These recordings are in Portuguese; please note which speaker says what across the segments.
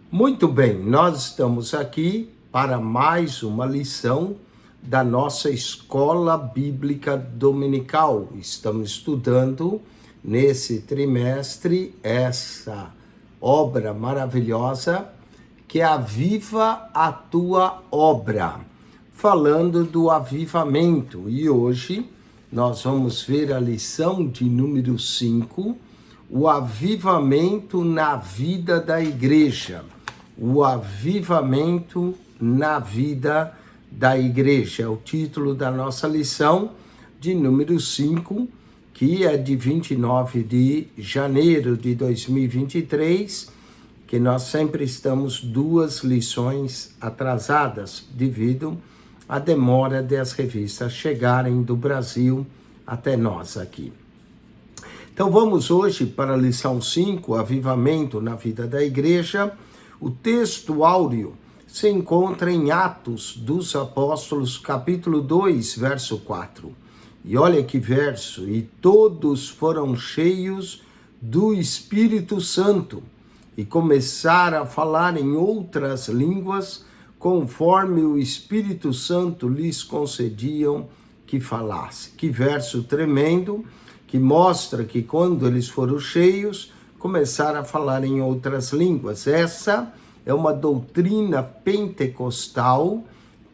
Speaker 1: Muito bem, nós estamos aqui para mais uma lição da nossa Escola Bíblica Dominical. Estamos estudando nesse trimestre essa obra maravilhosa que é Aviva a Tua Obra, falando do avivamento. E hoje nós vamos ver a lição de número 5, o avivamento na vida da igreja. O avivamento na vida da igreja. É o título da nossa lição de número 5, que é de 29 de janeiro de 2023, que nós sempre estamos 2 lições atrasadas, devido à demora das revistas chegarem do Brasil até nós aqui. Então vamos hoje para a lição 5, avivamento na vida da igreja. O texto áureo se encontra em Atos dos Apóstolos, capítulo 2, verso 4. E olha que verso: e todos foram cheios do Espírito Santo e começaram a falar em outras línguas, conforme o Espírito Santo lhes concediam que falasse. Que verso tremendo, que mostra que quando eles foram cheios, começaram a falar em outras línguas. Essa é uma doutrina pentecostal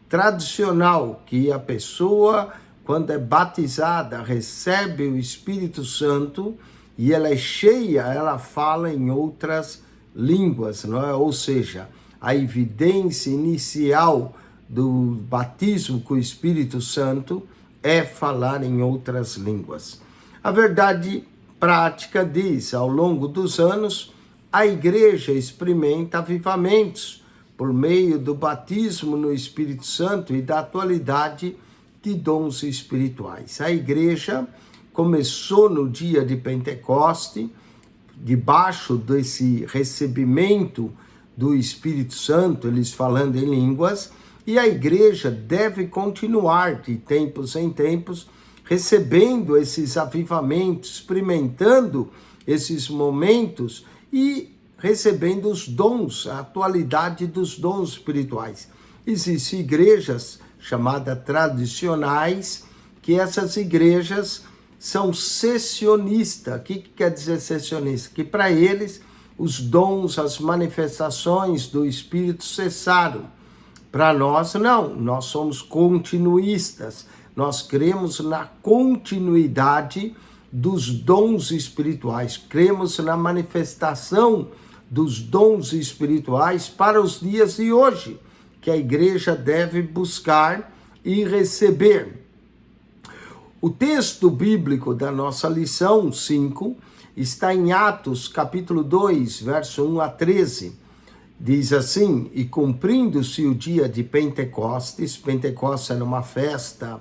Speaker 1: tradicional, que a pessoa, quando é batizada, recebe o Espírito Santo e ela é cheia, ela fala em outras línguas, não é? Ou seja, a evidência inicial do batismo com o Espírito Santo é falar em outras línguas. A verdade prática diz, ao longo dos anos, a igreja experimenta avivamentos por meio do batismo no Espírito Santo e da atualidade de dons espirituais. A igreja começou no dia de Pentecoste, debaixo desse recebimento do Espírito Santo, eles falando em línguas, e a igreja deve continuar de tempos em tempos recebendo esses avivamentos, experimentando esses momentos e recebendo os dons, a atualidade dos dons espirituais. Existem igrejas chamadas tradicionais, que essas igrejas são cessionistas. O que quer dizer cessionista? Que para eles os dons, as manifestações do Espírito cessaram. Para nós, não, nós somos continuistas. Nós cremos na continuidade dos dons espirituais, cremos na manifestação dos dons espirituais para os dias de hoje, que a igreja deve buscar e receber. O texto bíblico da nossa lição 5 está em Atos, capítulo 2, verso 1 a 13. Diz assim: e cumprindo-se o dia de Pentecostes, Pentecostes era uma festa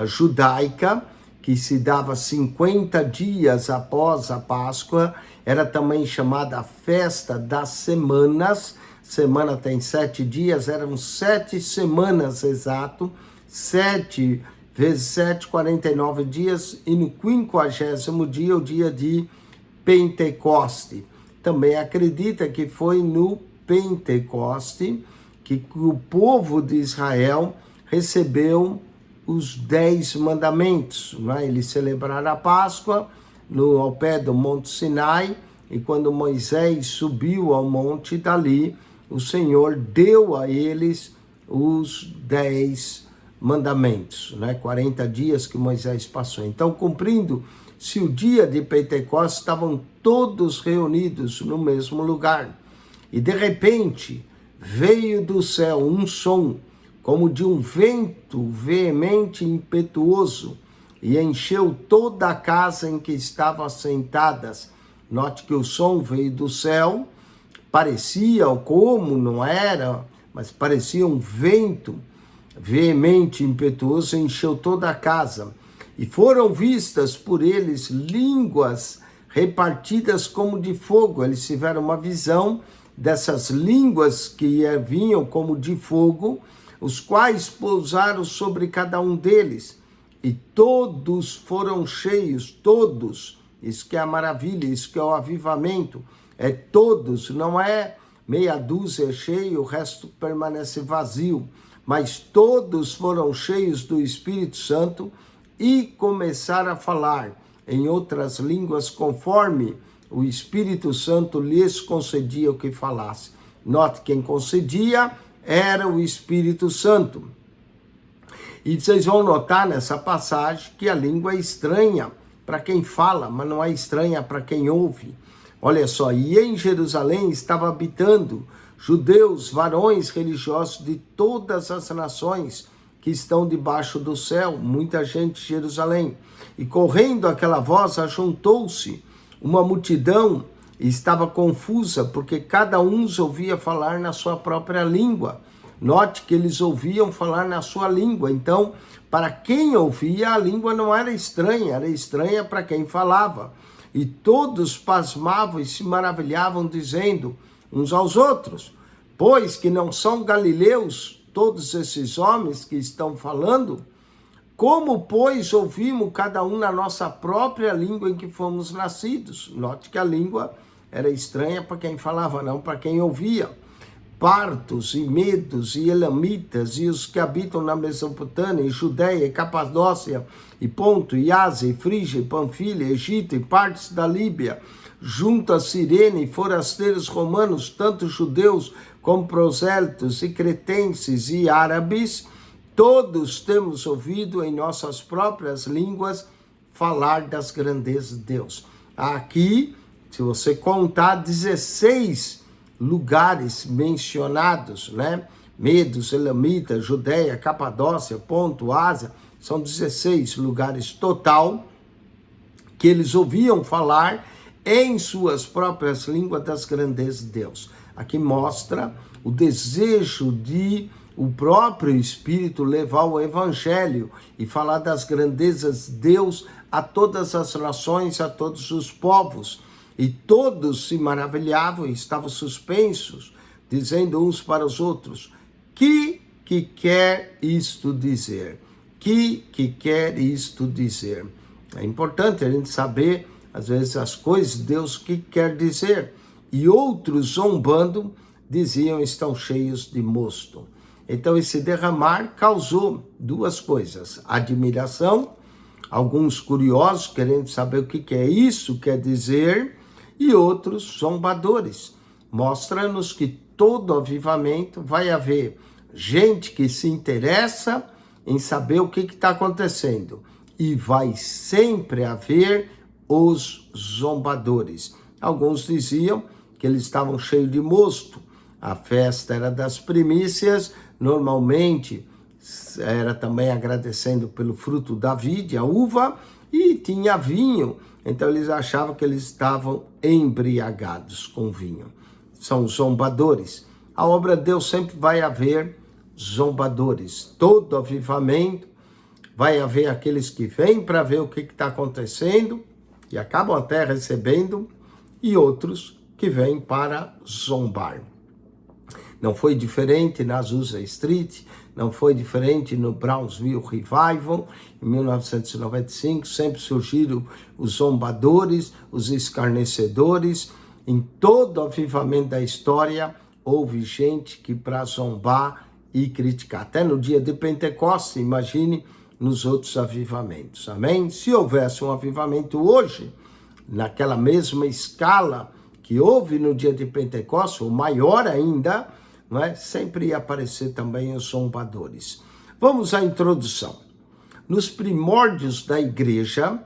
Speaker 1: judaica que se dava 50 dias após a Páscoa, era também chamada a festa das semanas. Semana tem 7 dias, eram 7 semanas exato, 7 vezes 7, 49 dias, e no 50º dia, o dia de Pentecoste. Também acredita que foi no Pentecoste que o povo de Israel recebeu os 10 mandamentos, né? Eles celebraram a Páscoa ao pé do Monte Sinai, e quando Moisés subiu ao monte, dali o Senhor deu a eles os 10 mandamentos, né? 40 dias que Moisés passou. Então, cumprindo-se o dia de Pentecostes, estavam todos reunidos no mesmo lugar. E de repente veio do céu um som, como de um vento veemente e impetuoso, e encheu toda a casa em que estavam assentadas. Note que o som veio do céu, parecia, como não era, mas parecia um vento veemente e impetuoso, encheu toda a casa. E foram vistas por eles línguas repartidas como de fogo. Eles tiveram uma visão dessas línguas que vinham como de fogo, os quais pousaram sobre cada um deles, e todos foram cheios, todos. Isso que é a maravilha, isso que é o avivamento, é todos, não é meia dúzia é cheia, o resto permanece vazio. Mas todos foram cheios do Espírito Santo e começaram a falar em outras línguas conforme o Espírito Santo lhes concedia o que falasse. Note, quem concedia era o Espírito Santo. E vocês vão notar nessa passagem que a língua é estranha para quem fala, mas não é estranha para quem ouve. Olha só, e em Jerusalém estava habitando judeus, varões religiosos de todas as nações que estão debaixo do céu, muita gente de Jerusalém. E correndo aquela voz, ajuntou-se uma multidão e estava confusa, porque cada um os ouvia falar na sua própria língua. Note que eles ouviam falar na sua língua. Então, para quem ouvia, a língua não era estranha para quem falava. E todos pasmavam e se maravilhavam, dizendo uns aos outros: pois que não são galileus todos esses homens que estão falando? Como, pois, ouvimos cada um na nossa própria língua em que fomos nascidos? Note que a língua era estranha para quem falava, não para quem ouvia. Partos e medos e elamitas e os que habitam na Mesopotâmia, e Judéia, e Capadócia, e Ponto, e Ásia, e Frígia, e Panfilha, Egito, e partes da Líbia, junto a Cirene, forasteiros romanos, tanto judeus como prosélitos, e cretenses, e árabes, todos temos ouvido em nossas próprias línguas falar das grandezas de Deus. Aqui, se você contar, 16 lugares mencionados, né? Medos, Elamitas, Judéia, Capadócia, Ponto, Ásia, são 16 lugares total que eles ouviam falar em suas próprias línguas das grandezas de Deus. Aqui mostra o desejo de o próprio Espírito levar o Evangelho e falar das grandezas de Deus a todas as nações, a todos os povos. E todos se maravilhavam e estavam suspensos, dizendo uns para os outros: que quer isto dizer? Que quer isto dizer? É importante a gente saber, às vezes, as coisas de Deus que quer dizer. E outros, zombando, diziam: estão cheios de mosto. Então, esse derramar causou duas coisas: admiração, alguns curiosos querendo saber o que é isso, quer dizer, e outros zombadores. Mostra-nos que todo avivamento vai haver gente que se interessa em saber o que está acontecendo. E vai sempre haver os zombadores. Alguns diziam que eles estavam cheios de mosto. A festa era das primícias, normalmente era também agradecendo pelo fruto da vide, a uva, e tinha vinho. Então eles achavam que eles estavam embriagados com vinho. São zombadores. A obra de Deus sempre vai haver zombadores. Todo avivamento vai haver aqueles que vêm para ver o que está acontecendo e acabam até recebendo, e outros que vêm para zombar. Não foi diferente na Azusa Street, não foi diferente no Brownsville Revival, em 1995, sempre surgiram os zombadores, os escarnecedores. Em todo o avivamento da história, houve gente que para zombar e criticar. Até no dia de Pentecostes, imagine nos outros avivamentos, amém? Se houvesse um avivamento hoje, naquela mesma escala que houve no dia de Pentecostes, ou maior ainda, não é? Sempre ia aparecer também os zombadores. Vamos à introdução. Nos primórdios da igreja,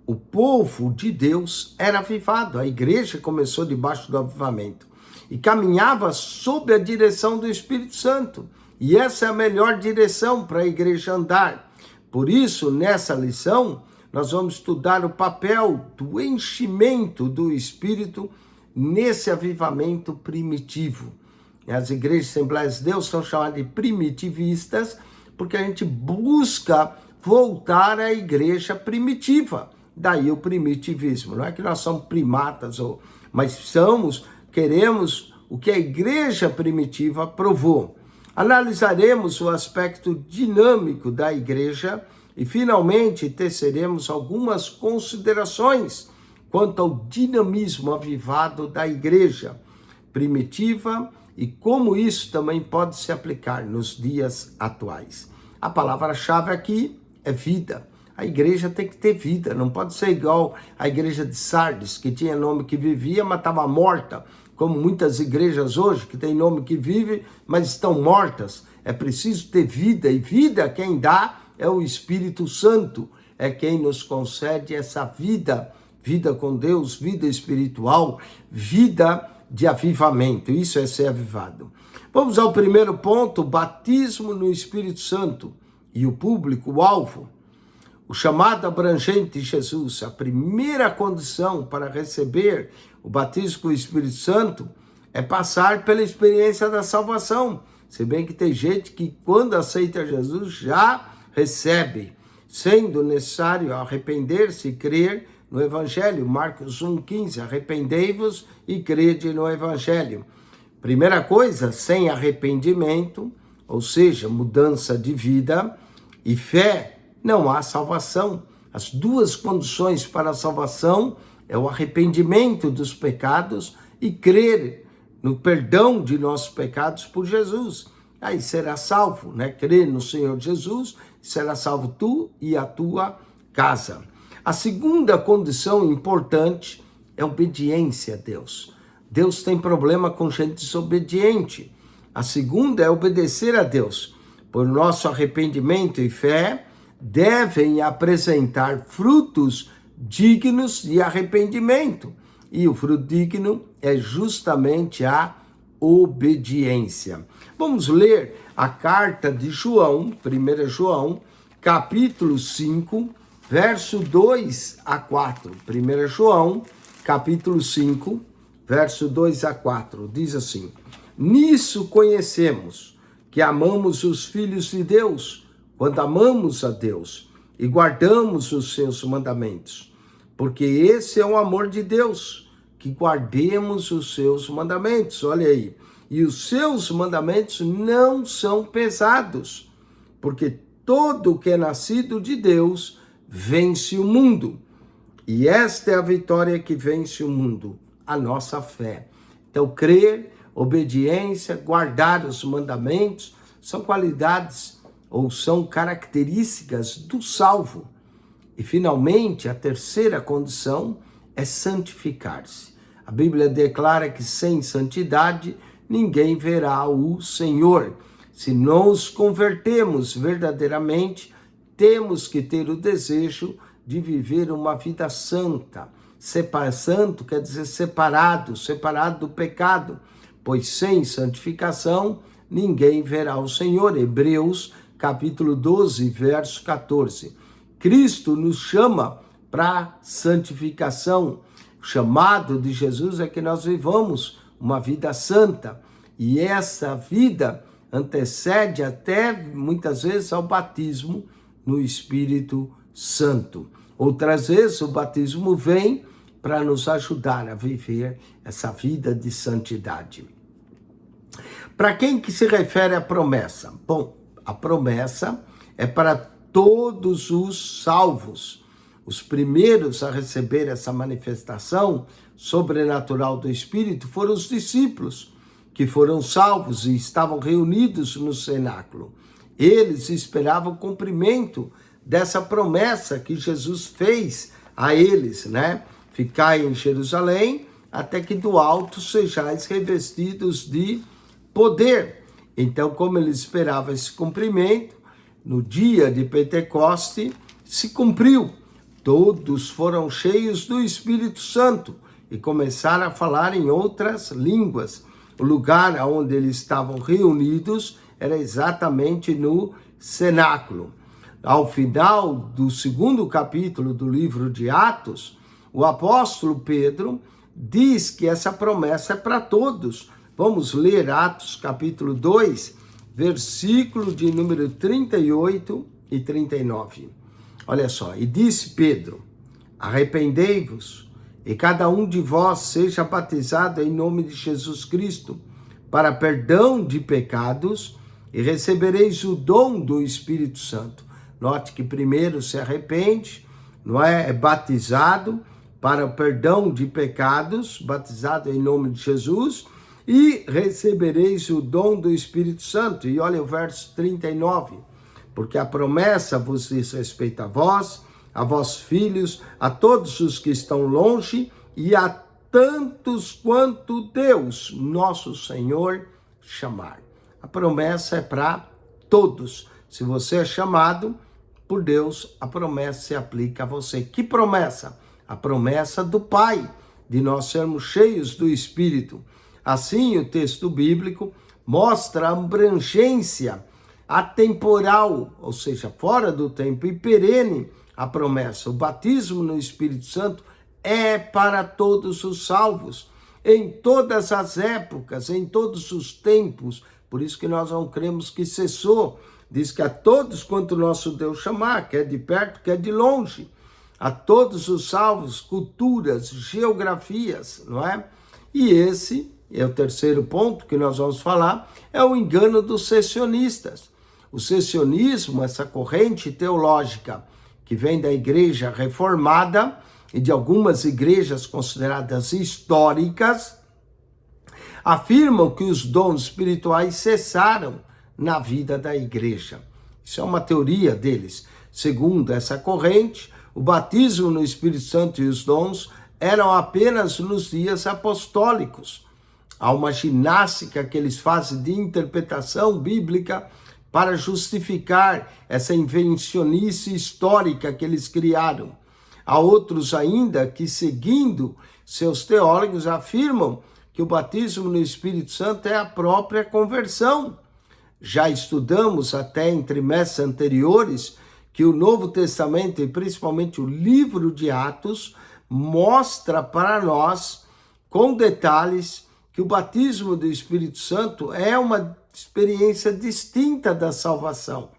Speaker 1: o povo de Deus era avivado. A igreja começou debaixo do avivamento e caminhava sob a direção do Espírito Santo. E essa é a melhor direção para a igreja andar. Por isso, nessa lição, nós vamos estudar o papel do enchimento do Espírito nesse avivamento primitivo. As igrejas Assembleias de Deus são chamadas de primitivistas porque a gente busca voltar à igreja primitiva. Daí o primitivismo. Não é que nós somos primatas, mas queremos o que a igreja primitiva provou. Analisaremos o aspecto dinâmico da igreja e, finalmente, teceremos algumas considerações quanto ao dinamismo avivado da igreja. primitiva e como isso também pode se aplicar nos dias atuais. A palavra-chave aqui é vida. A igreja tem que ter vida, não pode ser igual a igreja de Sardes, que tinha nome que vivia, mas estava morta, como muitas igrejas hoje, que tem nome que vive, mas estão mortas. É preciso ter vida, e vida quem dá é o Espírito Santo, é quem nos concede essa vida, vida com Deus, vida espiritual, vida de avivamento. Isso é ser avivado. Vamos ao primeiro ponto, batismo no Espírito Santo e o público, o alvo. O chamado abrangente de Jesus, a primeira condição para receber o batismo com o Espírito Santo é passar pela experiência da salvação. Se bem que tem gente que quando aceita Jesus já recebe, sendo necessário arrepender-se e crer no Evangelho. Marcos 1,15, arrependei-vos e crede no Evangelho. Primeira coisa, sem arrependimento, ou seja, mudança de vida e fé, não há salvação. As duas condições para a salvação é o arrependimento dos pecados e crer no perdão de nossos pecados por Jesus. Aí será salvo, né? Crer no Senhor Jesus, será salvo tu e a tua casa. A segunda condição importante é obediência a Deus. Deus tem problema com gente desobediente. A segunda é obedecer a Deus. Por nosso arrependimento e fé, devem apresentar frutos dignos de arrependimento. E o fruto digno é justamente a obediência. Vamos ler a carta de João, 1 João, capítulo 5, verso 2 a 4. 1 João, capítulo 5, verso 2 a 4. Diz assim: nisso conhecemos que amamos os filhos de Deus, quando amamos a Deus e guardamos os seus mandamentos. Porque esse é o amor de Deus, que guardemos os seus mandamentos. Olha aí. E os seus mandamentos não são pesados, porque todo que é nascido de Deus vence o mundo. E esta é a vitória que vence o mundo, a nossa fé. Então, crer, obediência, guardar os mandamentos, são qualidades ou são características do salvo. E, finalmente, a terceira condição é santificar-se. A Bíblia declara que sem santidade ninguém verá o Senhor. Se nos convertemos verdadeiramente, temos que ter o desejo de viver uma vida santa. Santo quer dizer separado do pecado, pois sem santificação ninguém verá o Senhor. Hebreus capítulo 12, verso 14. Cristo nos chama para santificação. O chamado de Jesus é que nós vivamos uma vida santa. E essa vida antecede até, muitas vezes, ao batismo no Espírito Santo. Outras vezes, o batismo vem para nos ajudar a viver essa vida de santidade. Para quem que se refere a promessa? Bom, a promessa é para todos os salvos. Os primeiros a receber essa manifestação sobrenatural do Espírito foram os discípulos, que foram salvos e estavam reunidos no cenáculo. Eles esperavam o cumprimento dessa promessa que Jesus fez a eles, né? Ficai em Jerusalém, até que do alto sejais revestidos de poder. Então, como eles esperavam esse cumprimento, no dia de Pentecoste se cumpriu. Todos foram cheios do Espírito Santo e começaram a falar em outras línguas. O lugar onde eles estavam reunidos era exatamente no cenáculo. Ao final do 2º capítulo do livro de Atos, o apóstolo Pedro diz que essa promessa é para todos. Vamos ler Atos capítulo 2, versículo de número 38 e 39. Olha só, e disse Pedro: arrependei-vos, e cada um de vós seja batizado em nome de Jesus Cristo, para perdão de pecados, e recebereis o dom do Espírito Santo. Note que primeiro se arrepende, não é? É batizado para o perdão de pecados, batizado em nome de Jesus, e recebereis o dom do Espírito Santo. E olha o verso 39. Porque a promessa vos diz respeito a vós filhos, a todos os que estão longe e a tantos quanto Deus, nosso Senhor, chamar. A promessa é para todos. Se você é chamado por Deus, a promessa se aplica a você. Que promessa? A promessa do Pai, de nós sermos cheios do Espírito. Assim, o texto bíblico mostra a abrangência atemporal, ou seja, fora do tempo, e perene a promessa. O batismo no Espírito Santo é para todos os salvos, em todas as épocas, em todos os tempos. Por isso que nós não cremos que cessou. Diz que a todos quanto nosso Deus chamar, quer de perto, quer de longe. A todos os salvos, culturas, geografias, não é? E esse é o terceiro ponto que nós vamos falar, é o engano dos cessanistas. O cessanismo, essa corrente teológica que vem da igreja reformada e de algumas igrejas consideradas históricas, afirmam que os dons espirituais cessaram na vida da igreja. Isso é uma teoria deles. Segundo essa corrente, o batismo no Espírito Santo e os dons eram apenas nos dias apostólicos. Há uma ginástica que eles fazem de interpretação bíblica para justificar essa invencionice histórica que eles criaram. Há outros ainda que, seguindo seus teólogos, afirmam que o batismo no Espírito Santo é a própria conversão. Já estudamos até em trimestres anteriores que o Novo Testamento, e principalmente o livro de Atos, mostra para nós, com detalhes, que o batismo do Espírito Santo é uma experiência distinta da salvação.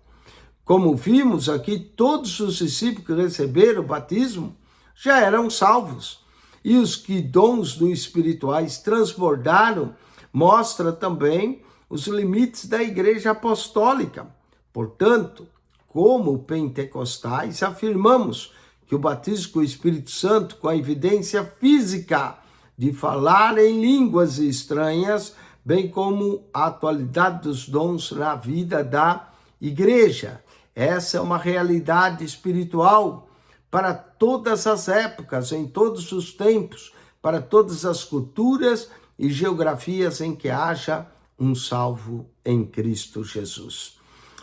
Speaker 1: Como vimos aqui, todos os discípulos que receberam o batismo já eram salvos. E os que dons do espirituais transbordaram, mostra também os limites da igreja apostólica. Portanto, como pentecostais, afirmamos que o batismo com o Espírito Santo, com a evidência física de falar em línguas estranhas, bem como a atualidade dos dons na vida da igreja. Essa é uma realidade espiritual para todas as épocas, em todos os tempos, para todas as culturas e geografias em que haja um salvo em Cristo Jesus.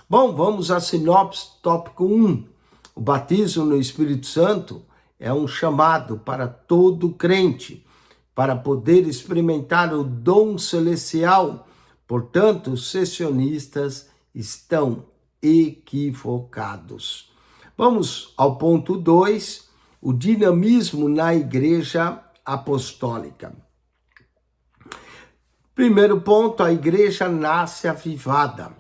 Speaker 1: Bom, vamos à sinopse, tópico 1. O batismo no Espírito Santo é um chamado para todo crente, para poder experimentar o dom celestial. Portanto, os cessanistas estão equivocados. Vamos ao ponto 2, o dinamismo na igreja apostólica. Primeiro ponto, a igreja nasce avivada.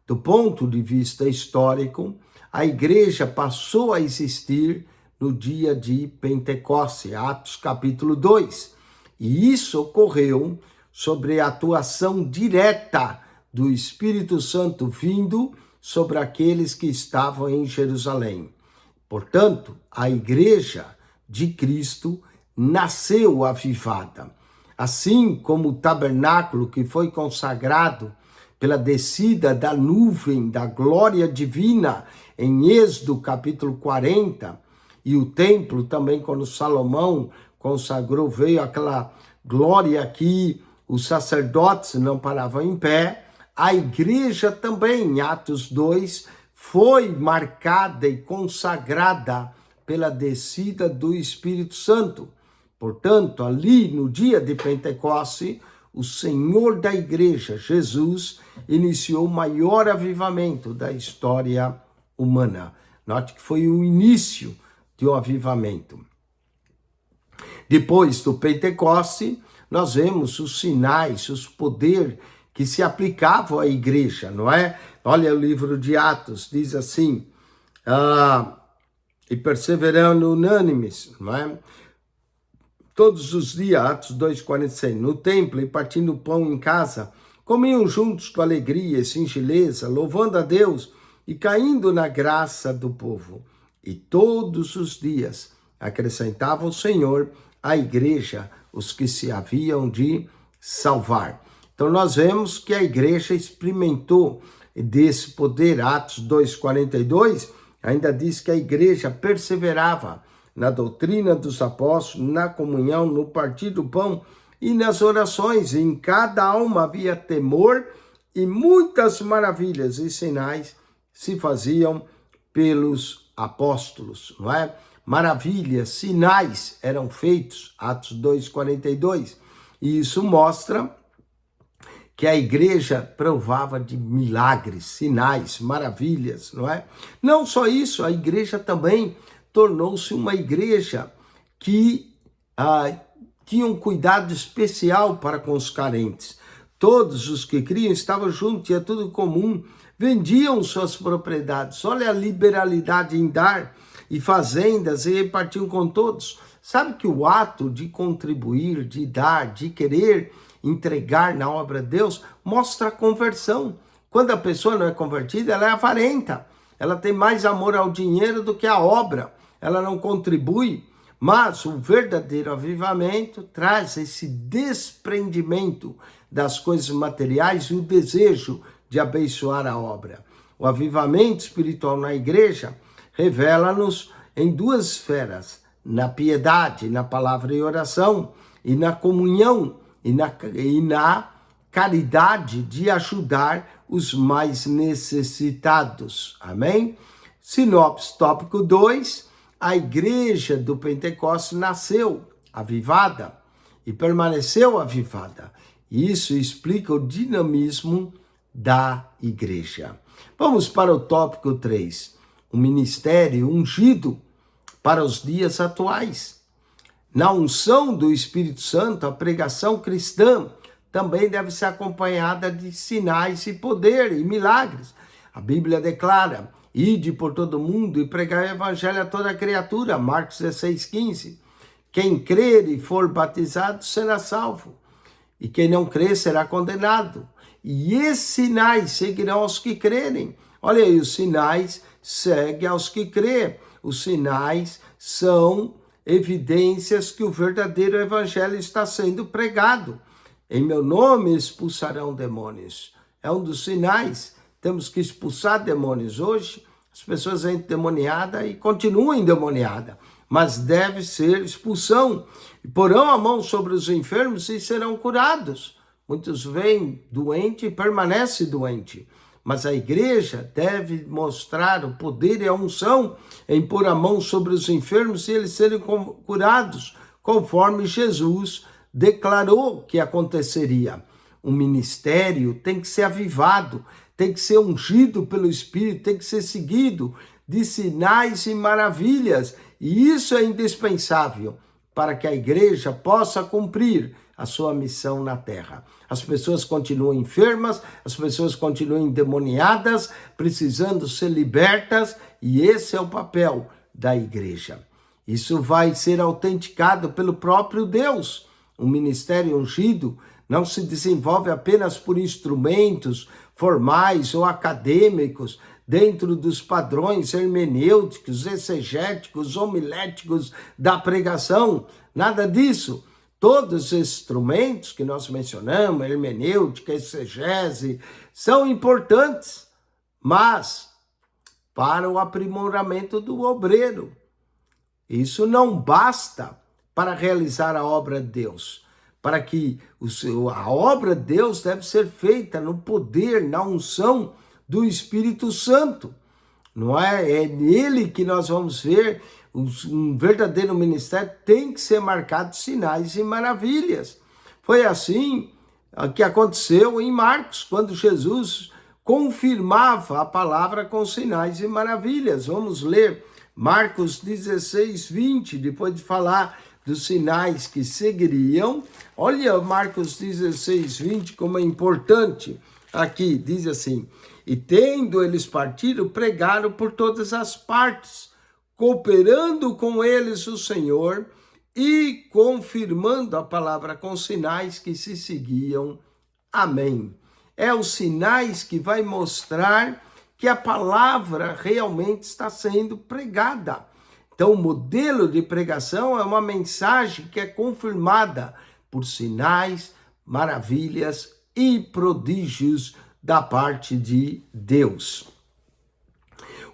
Speaker 1: Do ponto de vista histórico, a igreja passou a existir no dia de Pentecostes, Atos capítulo 2. E isso ocorreu sobre a atuação direta do Espírito Santo vindo sobre aqueles que estavam em Jerusalém. Portanto, a igreja de Cristo nasceu avivada. Assim como o tabernáculo que foi consagrado pela descida da nuvem da glória divina em Êxodo capítulo 40, e o templo também, quando Salomão consagrou, veio aquela glória que os sacerdotes não paravam em pé. A igreja também, em Atos 2, foi marcada e consagrada pela descida do Espírito Santo. Portanto, ali no dia de Pentecostes, o Senhor da igreja, Jesus, iniciou o maior avivamento da história humana. Note que foi o início de um avivamento. Depois do Pentecostes, nós vemos os sinais, os poderes que se aplicavam à igreja, não é? Olha o livro de Atos, diz assim, e perseverando unânimes, não é? Todos os dias, Atos 2,46, no templo e partindo pão em casa, comiam juntos com alegria e singeleza, louvando a Deus e caindo na graça do povo. E todos os dias acrescentava o Senhor à igreja os que se haviam de salvar. Então nós vemos que a igreja experimentou desse poder. Atos 2:42 ainda diz que a igreja perseverava na doutrina dos apóstolos, na comunhão, no partir do pão e nas orações. Em cada alma havia temor e muitas maravilhas e sinais se faziam pelos apóstolos, não é? Maravilhas, sinais eram feitos, Atos 2:42. E isso mostra que a igreja provava de milagres, sinais, maravilhas, não é? Não só isso, a igreja também tornou-se uma igreja que tinha um cuidado especial para com os carentes. Todos os que criam estavam juntos, tinha tudo comum, vendiam suas propriedades. Olha a liberalidade em dar e fazendas e repartiam com todos. Sabe que o ato de contribuir, de dar, de querer entregar na obra de Deus mostra a conversão. Quando a pessoa não é convertida, ela é avarenta. Ela tem mais amor ao dinheiro do que à obra. Ela não contribui. Mas o verdadeiro avivamento traz esse desprendimento das coisas materiais e o desejo de abençoar a obra. O avivamento espiritual na igreja revela-nos em duas esferas: na piedade, na palavra e oração, e na comunhão, e na caridade de ajudar os mais necessitados. Amém? Sinopse, tópico 2. A igreja do Pentecostes nasceu avivada e permaneceu avivada. Isso explica o dinamismo da igreja. Vamos para o tópico 3. O ministério ungido para os dias atuais. Na unção do Espírito Santo, a pregação cristã também deve ser acompanhada de sinais e poder e milagres. A Bíblia declara: ide por todo mundo e pregai o evangelho a toda criatura, Marcos 16:15. Quem crer e for batizado será salvo, e quem não crer será condenado. E esses sinais seguirão aos que crerem. Olha aí, os sinais seguem aos que crêem. Os sinais são evidências que o verdadeiro evangelho está sendo pregado. Em meu nome expulsarão demônios. É um dos sinais. Temos que expulsar demônios. Hoje, as pessoas entram endemoniadas e continuam endemoniadas, mas deve ser expulsão. E porão a mão sobre os enfermos e serão curados. Muitos vêm doente e permanecem doente. Mas a igreja deve mostrar o poder e a unção em pôr a mão sobre os enfermos e eles serem curados, conforme Jesus declarou que aconteceria. O ministério tem que ser avivado, tem que ser ungido pelo Espírito, tem que ser seguido de sinais e maravilhas. E isso é indispensável para que a igreja possa cumprir a sua missão na terra. As pessoas continuam enfermas, as pessoas continuam endemoniadas, precisando ser libertas, e esse é o papel da igreja. Isso vai ser autenticado pelo próprio Deus. O ministério ungido não se desenvolve apenas por instrumentos formais ou acadêmicos, dentro dos padrões hermenêuticos, exegéticos, homiléticos da pregação. Nada disso. Todos os instrumentos que nós mencionamos, hermenêutica, exegese, são importantes, mas para o aprimoramento do obreiro. Isso não basta para realizar a obra de Deus. Para que a obra de Deus deve ser feita no poder, na unção do Espírito Santo. Não é? É nele que nós vamos ver. Um verdadeiro ministério tem que ser marcado de sinais e maravilhas. Foi assim que aconteceu em Marcos, quando Jesus confirmava a palavra com sinais e maravilhas. Vamos ler Marcos 16:20, depois de falar dos sinais que seguiriam. Olha Marcos 16:20 como é importante. Aqui diz assim: e tendo eles partido, pregaram por todas as partes, cooperando com eles o Senhor e confirmando a palavra com sinais que se seguiam. Amém. É os sinais que vai mostrar que a palavra realmente está sendo pregada. Então, o modelo de pregação é uma mensagem que é confirmada por sinais, maravilhas e prodígios da parte de Deus.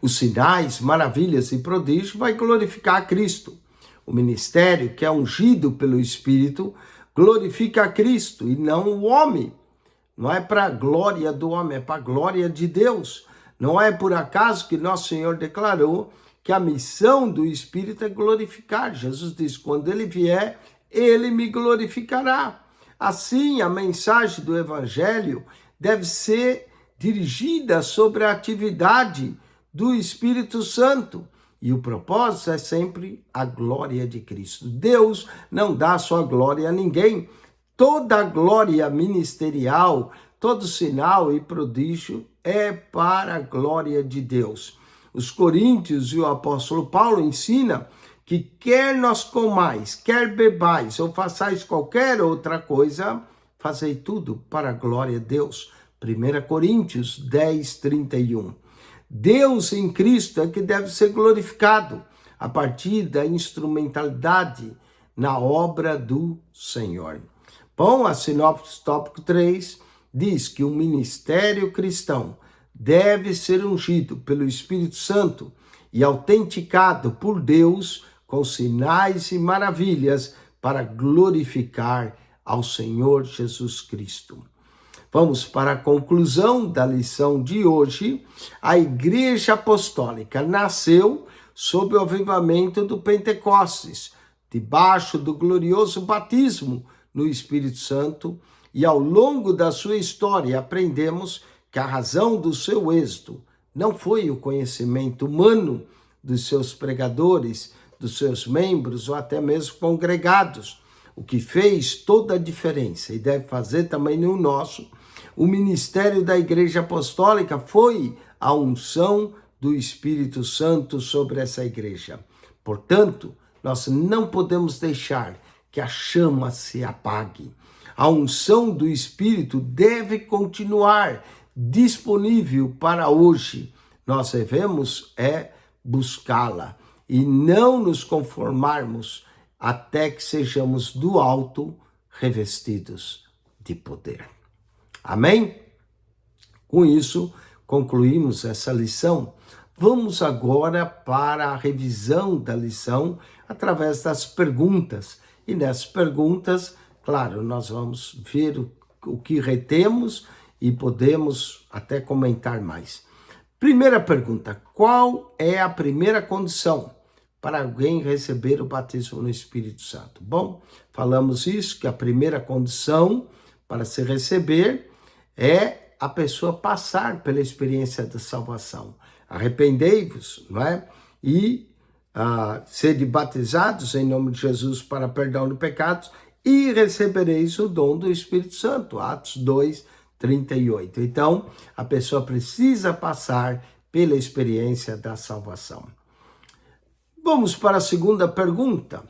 Speaker 1: Os sinais, maravilhas e prodígios vai glorificar a Cristo. O ministério, que é ungido pelo Espírito, glorifica a Cristo e não o homem. Não é para a glória do homem, é para a glória de Deus. Não é por acaso que nosso Senhor declarou que a missão do Espírito é glorificar. Jesus diz, quando ele vier, ele me glorificará. Assim, a mensagem do Evangelho deve ser dirigida sobre a atividade do Espírito Santo. E o propósito é sempre a glória de Cristo. Deus não dá sua glória a ninguém. Toda a glória ministerial, todo sinal e prodígio é para a glória de Deus. Os coríntios e o apóstolo Paulo ensinam que quer nós comais, quer bebais ou façais qualquer outra coisa, fazei tudo para a glória de Deus. 1 Coríntios 10, 31. Deus em Cristo é que deve ser glorificado a partir da instrumentalidade na obra do Senhor. Bom, a sinopse tópico 3 diz que o ministério cristão deve ser ungido pelo Espírito Santo e autenticado por Deus com sinais e maravilhas para glorificar ao Senhor Jesus Cristo. Vamos para a conclusão da lição de hoje. A Igreja Apostólica nasceu sob o avivamento do Pentecostes, debaixo do glorioso batismo no Espírito Santo, e ao longo da sua história aprendemos que a razão do seu êxito não foi o conhecimento humano dos seus pregadores, dos seus membros ou até mesmo congregados. O que fez toda a diferença e deve fazer também no nosso, o ministério da Igreja Apostólica foi a unção do Espírito Santo sobre essa igreja. Portanto, nós não podemos deixar que a chama se apague. A unção do Espírito deve continuar disponível para hoje. Nós devemos buscá-la e não nos conformarmos até que sejamos do alto revestidos de poder. Amém? Com isso, concluímos essa lição. Vamos agora para a revisão da lição através das perguntas. E nessas perguntas, claro, nós vamos ver o que retemos e podemos até comentar mais. Primeira pergunta: qual é a primeira condição para alguém receber o batismo no Espírito Santo? Bom, falamos isso, que a primeira condição para se receber é a pessoa passar pela experiência da salvação. Arrependei-vos, não é? E sede batizados em nome de Jesus para perdão de pecados e recebereis o dom do Espírito Santo. Atos 2, 38. Então, a pessoa precisa passar pela experiência da salvação. Vamos para a segunda pergunta.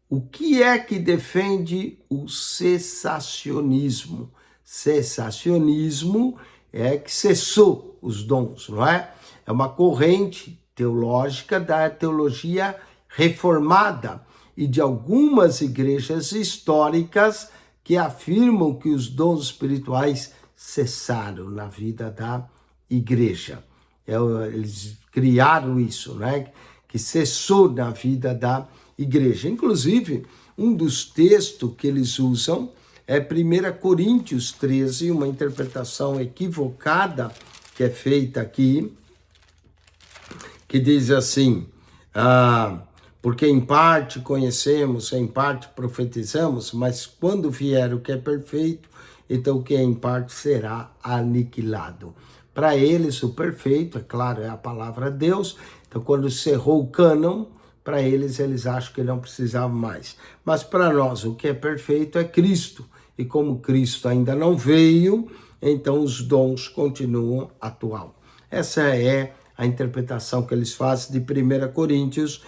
Speaker 1: O que é que defende o cessacionismo? Cessacionismo é que cessou os dons, não é? É uma corrente teológica da teologia reformada e de algumas igrejas históricas que afirmam que os dons espirituais cessaram na vida da igreja. Eles criaram isso, né? Que cessou na vida da igreja. Inclusive, um dos textos que eles usam é 1 Coríntios 13, uma interpretação equivocada que é feita aqui, que diz assim, porque em parte conhecemos, em parte profetizamos, mas quando vier o que é perfeito, então o que é em parte será aniquilado. Para eles, o perfeito, é claro, é a palavra de Deus. Então, quando cerrou o cânon, para eles acham que não precisavam mais. Mas para nós, o que é perfeito é Cristo. E como Cristo ainda não veio, então os dons continuam atual. Essa é a interpretação que eles fazem de 1 Coríntios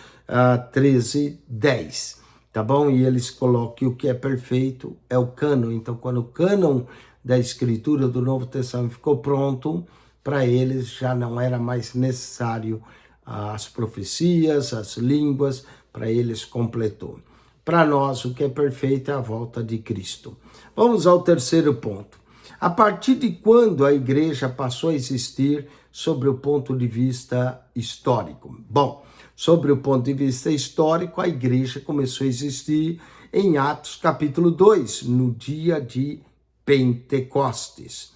Speaker 1: 13, 10. Tá bom? E eles colocam que o que é perfeito é o cânon. Então, quando o cânon da Escritura do Novo Testamento ficou pronto, para eles já não era mais necessário as profecias, as línguas, para eles completou. Para nós, o que é perfeito é a volta de Cristo. Vamos ao terceiro ponto. A partir de quando a igreja passou a existir sobre o ponto de vista histórico? Bom, sobre o ponto de vista histórico, a igreja começou a existir em Atos capítulo 2, no dia de Pentecostes.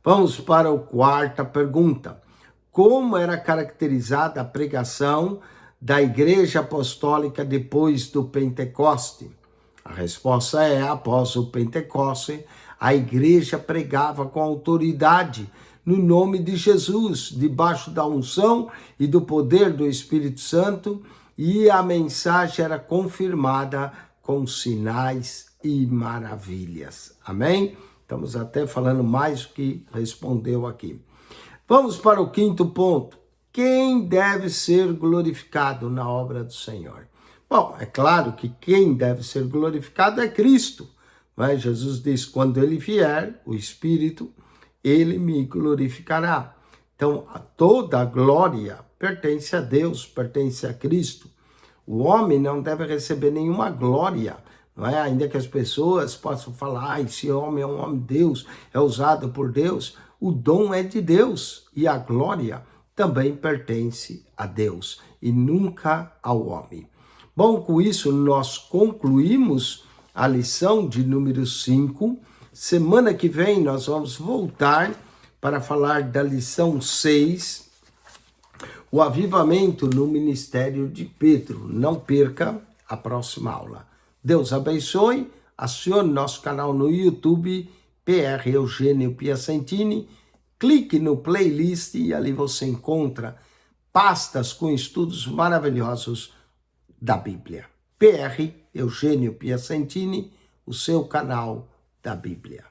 Speaker 1: Vamos para a quarta pergunta. Como era caracterizada a pregação da igreja apostólica depois do Pentecoste? A resposta é: após o Pentecoste, a igreja pregava com autoridade no nome de Jesus, debaixo da unção e do poder do Espírito Santo, e a mensagem era confirmada com sinais e maravilhas. Amém? Estamos até falando mais do que respondeu aqui. Vamos para o quinto ponto. Quem deve ser glorificado na obra do Senhor? Bom, é claro que quem deve ser glorificado é Cristo. Mas Jesus diz: quando ele vier, o Espírito, ele me glorificará. Então, toda a glória pertence a Deus, pertence a Cristo. O homem não deve receber nenhuma glória, não é? Ainda que as pessoas possam falar: esse homem é um homem de Deus, é usado por Deus. O dom é de Deus e a glória também pertence a Deus e nunca ao homem. Bom, com isso nós concluímos a lição de número 5. Semana que vem nós vamos voltar para falar da lição 6, o avivamento no ministério de Pedro. Não perca a próxima aula. Deus abençoe. Acione nosso canal no YouTube, PR Eugênio Piacentini. Clique no playlist e ali você encontra pastas com estudos maravilhosos da Bíblia. PR Eugênio Piacentini, o seu canal da Bíblia.